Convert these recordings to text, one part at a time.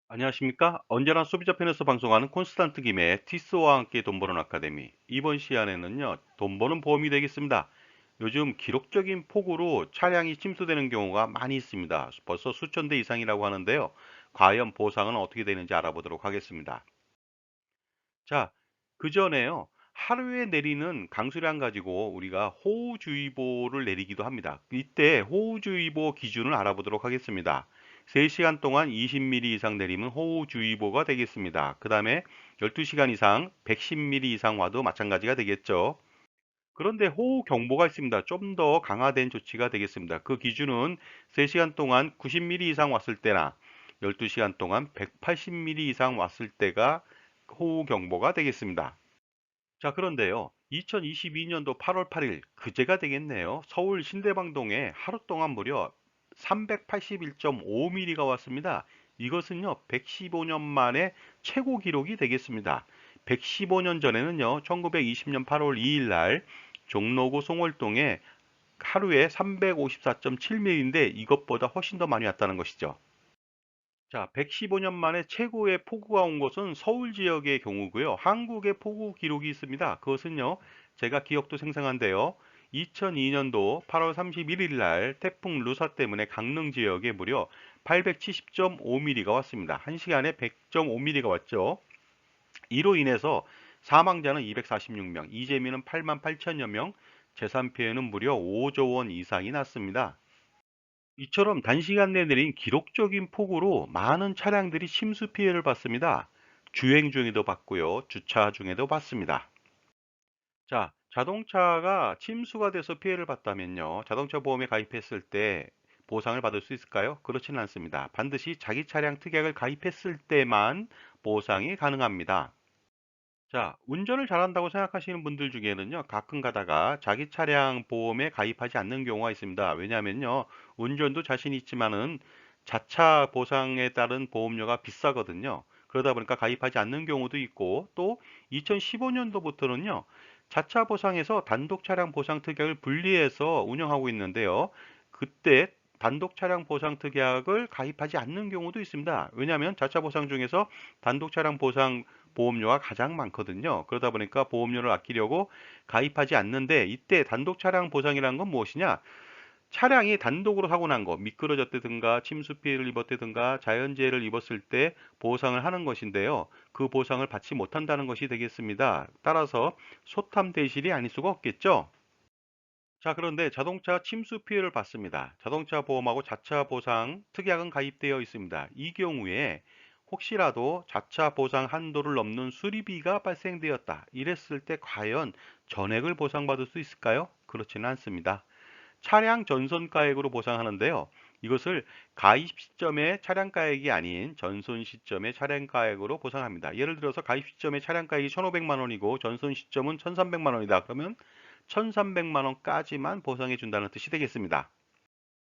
안녕하십니까? 언제나 소비자 편에서 방송하는 콘스탄트 김의 티스와 함께 돈 버는 아카데미. 이번 시간에는요, 돈 버는 보험이 되겠습니다. 요즘 기록적인 폭우로 차량이 침수되는 경우가 많이 있습니다. 벌써 수천 대 이상이라고 하는데요. 과연 보상은 어떻게 되는지 알아보도록 하겠습니다. 자, 그 전에요. 하루에 내리는 강수량 가지고 우리가 호우주의보를 내리기도 합니다. 이때 호우주의보 기준을 알아보도록 하겠습니다. 3시간 동안 20mm 이상 내리면 호우주의보가 되겠습니다. 그 다음에 12시간 이상 110mm 이상 와도 마찬가지가 되겠죠. 그런데 호우경보가 있습니다. 좀 더 강화된 조치가 되겠습니다. 그 기준은 3시간 동안 90mm 이상 왔을 때나 12시간 동안 180mm 이상 왔을 때가 호우경보가 되겠습니다. 자, 그런데요. 2022년도 8월 8일, 그제가 되겠네요. 서울 신대방동에 하루 동안 무려 381.5mm가 왔습니다. 이것은요, 115년 만에 최고 기록이 되겠습니다. 115년 전에는요, 1920년 8월 2일 날 종로구 송월동에 하루에 354.7mm인데 이것보다 훨씬 더 많이 왔다는 것이죠. 자, 115년 만에 최고의 폭우가 온 것은 서울 지역의 경우고요. 한국의 폭우 기록이 있습니다. 그것은요, 제가 기억도 생생한데요. 2002년도 8월 31일 날 태풍 루사 때문에 강릉 지역에 무려 870.5mm가 왔습니다. 1시간에 100.5mm가 왔죠. 이로 인해서 사망자는 246명, 이재민은 8만 8천여 명, 재산 피해는 무려 5조 원 이상이 났습니다. 이처럼 단시간 내에 내린 기록적인 폭우로 많은 차량들이 침수 피해를 봤습니다. 주행 중에도 봤고요. 주차 중에도 봤습니다. 자, 자동차가 침수가 돼서 피해를 봤다면요. 자동차 보험에 가입했을 때 보상을 받을 수 있을까요? 그렇지는 않습니다. 반드시 자기 차량 특약을 가입했을 때만 보상이 가능합니다. 자, 운전을 잘한다고 생각하시는 분들 중에는요, 가끔 가다가 자기 차량 보험에 가입하지 않는 경우가 있습니다. 왜냐하면요, 운전도 자신 있지만은 자차 보상에 따른 보험료가 비싸거든요. 그러다 보니까 가입하지 않는 경우도 있고, 또 2015년도부터는요, 자차 보상에서 단독 차량 보상 특약을 분리해서 운영하고 있는데요. 그때 단독 차량 보상 특약을 가입하지 않는 경우도 있습니다. 왜냐하면 자차 보상 중에서 단독 차량 보상 보험료가 가장 많거든요. 그러다 보니까 보험료를 아끼려고 가입하지 않는데 이때 단독 차량 보상이라는 건 무엇이냐? 차량이 단독으로 사고 난 거, 미끄러졌다든가 침수 피해를 입었다든가 자연재해를 입었을 때 보상을 하는 것인데요. 그 보상을 받지 못한다는 것이 되겠습니다. 따라서 소탐 대실이 아닐 수가 없겠죠. 자, 그런데 자동차 침수 피해를 봤습니다. 자동차 보험하고 자차 보상 특약은 가입되어 있습니다. 이 경우에 혹시라도 자차 보상 한도를 넘는 수리비가 발생되었다. 이랬을 때 과연 전액을 보상받을 수 있을까요? 그렇지는 않습니다. 차량 전손가액으로 보상하는데요. 이것을 가입 시점의 차량가액이 아닌 전손 시점의 차량가액으로 보상합니다. 예를 들어서 가입 시점의 차량가액이 1,500만 원이고 전손 시점은 1,300만 원이다. 그러면 1,300만 원까지만 보상해 준다는 뜻이 되겠습니다.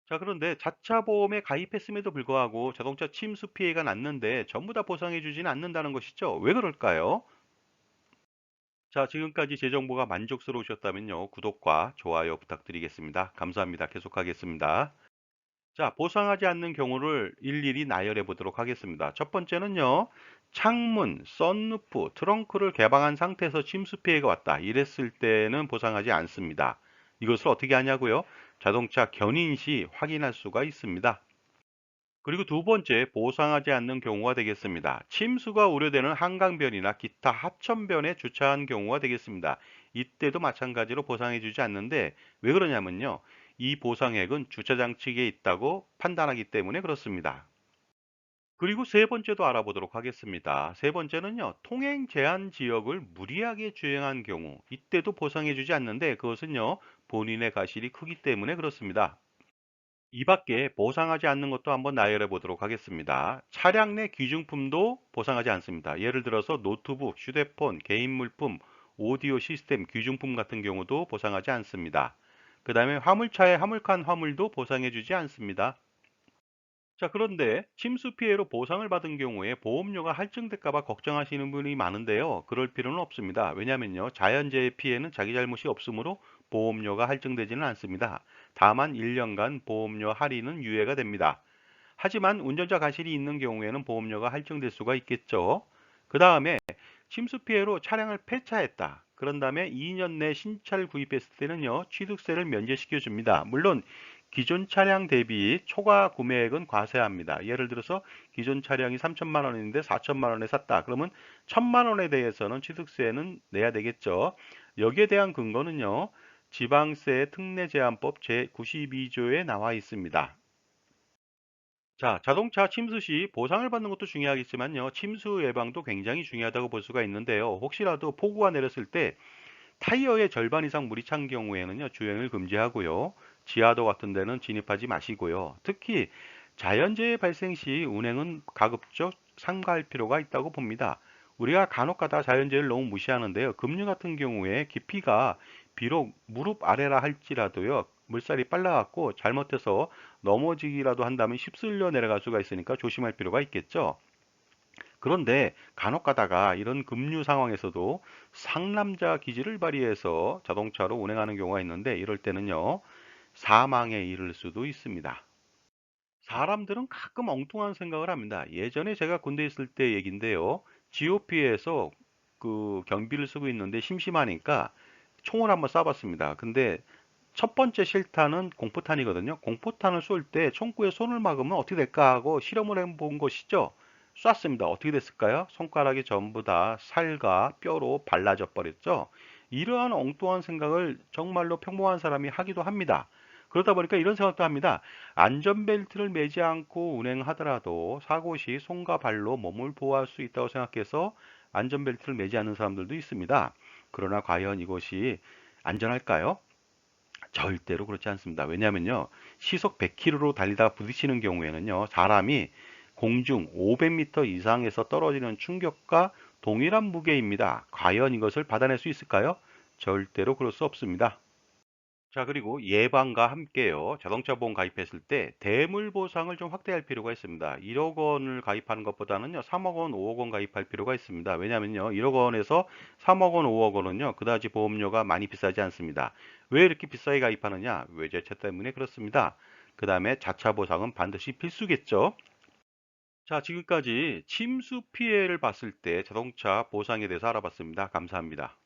자, 그런데 자차 보험에 가입했음에도 불구하고 자동차 침수 피해가 났는데 전부 다 보상해 주지는 않는다는 것이죠. 왜 그럴까요? 자, 지금까지 제 정보가 만족스러우셨다면요. 구독과 좋아요 부탁드리겠습니다. 감사합니다. 계속하겠습니다. 자, 보상하지 않는 경우를 일일이 나열해 보도록 하겠습니다. 첫 번째는요. 창문, 썬루프, 트렁크를 개방한 상태에서 침수 피해가 왔다. 이랬을 때는 보상하지 않습니다. 이것을 어떻게 하냐고요? 자동차 견인 시 확인할 수가 있습니다. 그리고 두 번째, 보상하지 않는 경우가 되겠습니다. 침수가 우려되는 한강변이나 기타 하천변에 주차한 경우가 되겠습니다. 이때도 마찬가지로 보상해주지 않는데 왜 그러냐면요. 이 보상액은 주차장 측에 있다고 판단하기 때문에 그렇습니다. 그리고 세 번째도 알아보도록 하겠습니다. 세 번째는요. 통행 제한 지역을 무리하게 주행한 경우 이때도 보상해주지 않는데 그것은요. 본인의 과실이 크기 때문에 그렇습니다. 이 밖에 보상하지 않는 것도 한번 나열해 보도록 하겠습니다. 차량 내 귀중품도 보상하지 않습니다. 예를 들어서 노트북, 휴대폰, 개인 물품, 오디오 시스템, 귀중품 같은 경우도 보상하지 않습니다. 그 다음에 화물차의 화물칸 화물도 보상해 주지 않습니다. 자, 그런데 침수 피해로 보상을 받은 경우에 보험료가 할증될까 봐 걱정하시는 분이 많은데요. 그럴 필요는 없습니다. 왜냐면요. 자연재해 피해는 자기 잘못이 없으므로 보험료가 할증되지는 않습니다. 다만 1년간 보험료 할인은 유예가 됩니다. 하지만 운전자 과실이 있는 경우에는 보험료가 할증될 수가 있겠죠. 그 다음에 침수 피해로 차량을 폐차했다. 그런 다음에 2년 내 신차를 구입했을 때는요, 취득세를 면제시켜 줍니다. 물론 기존 차량 대비 초과 구매액은 과세합니다. 예를 들어서 기존 차량이 3천만 원인데 4천만 원에 샀다. 그러면 1천만 원에 대해서는 취득세는 내야 되겠죠. 여기에 대한 근거는요, 지방세 특례제한법 제92조에 나와 있습니다. 자, 자동차 침수 시 보상을 받는 것도 중요하겠지만요, 침수 예방도 굉장히 중요하다고 볼 수가 있는데요. 혹시라도 폭우가 내렸을 때 타이어의 절반 이상 물이 찬 경우에는요, 주행을 금지하고요. 지하도 같은 데는 진입하지 마시고요. 특히 자연재해 발생 시 운행은 가급적 삼가할 필요가 있다고 봅니다. 우리가 간혹 가다 자연재해를 너무 무시하는데요. 급류 같은 경우에 깊이가 비록 무릎 아래라 할지라도요, 물살이 빨라갖고 잘못해서 넘어지기라도 한다면 휩쓸려 내려갈 수가 있으니까 조심할 필요가 있겠죠. 그런데 간혹 가다가 이런 급류 상황에서도 상남자 기질을 발휘해서 자동차로 운행하는 경우가 있는데 이럴 때는요, 사망에 이를 수도 있습니다. 사람들은 가끔 엉뚱한 생각을 합니다. 예전에 제가 군대 있을 때 얘긴데요. GOP에서 그 경비를 쓰고 있는데 심심하니까 총을 한번 쏴봤습니다. 근데 첫 번째 실탄은 공포탄이거든요. 공포탄을 쏠 때 총구에 손을 막으면 어떻게 될까 하고 실험을 해본 것이죠. 쐈습니다. 어떻게 됐을까요? 손가락이 전부 다 살과 뼈로 발라져 버렸죠. 이러한 엉뚱한 생각을 정말로 평범한 사람이 하기도 합니다. 그러다 보니까 이런 생각도 합니다. 안전벨트를 매지 않고 운행하더라도 사고 시 손과 발로 몸을 보호할 수 있다고 생각해서 안전벨트를 매지 않는 사람들도 있습니다. 그러나 과연 이것이 안전할까요? 절대로 그렇지 않습니다. 왜냐하면요, 시속 100km로 달리다가 부딪히는 경우에는요, 사람이 공중 500m 이상에서 떨어지는 충격과 동일한 무게입니다. 과연 이것을 받아낼 수 있을까요? 절대로 그럴 수 없습니다. 자, 그리고 예방과 함께요. 자동차 보험 가입했을 때 대물 보상을 좀 확대할 필요가 있습니다. 1억 원을 가입하는 것보다는요, 3억 원, 5억 원 가입할 필요가 있습니다. 왜냐면요, 1억 원에서 3억 원, 5억 원은요, 그다지 보험료가 많이 비싸지 않습니다. 왜 이렇게 비싸게 가입하느냐? 외제차 때문에 그렇습니다. 그 다음에 자차 보상은 반드시 필수겠죠. 자, 지금까지 침수 피해를 봤을 때 자동차 보상에 대해서 알아봤습니다. 감사합니다.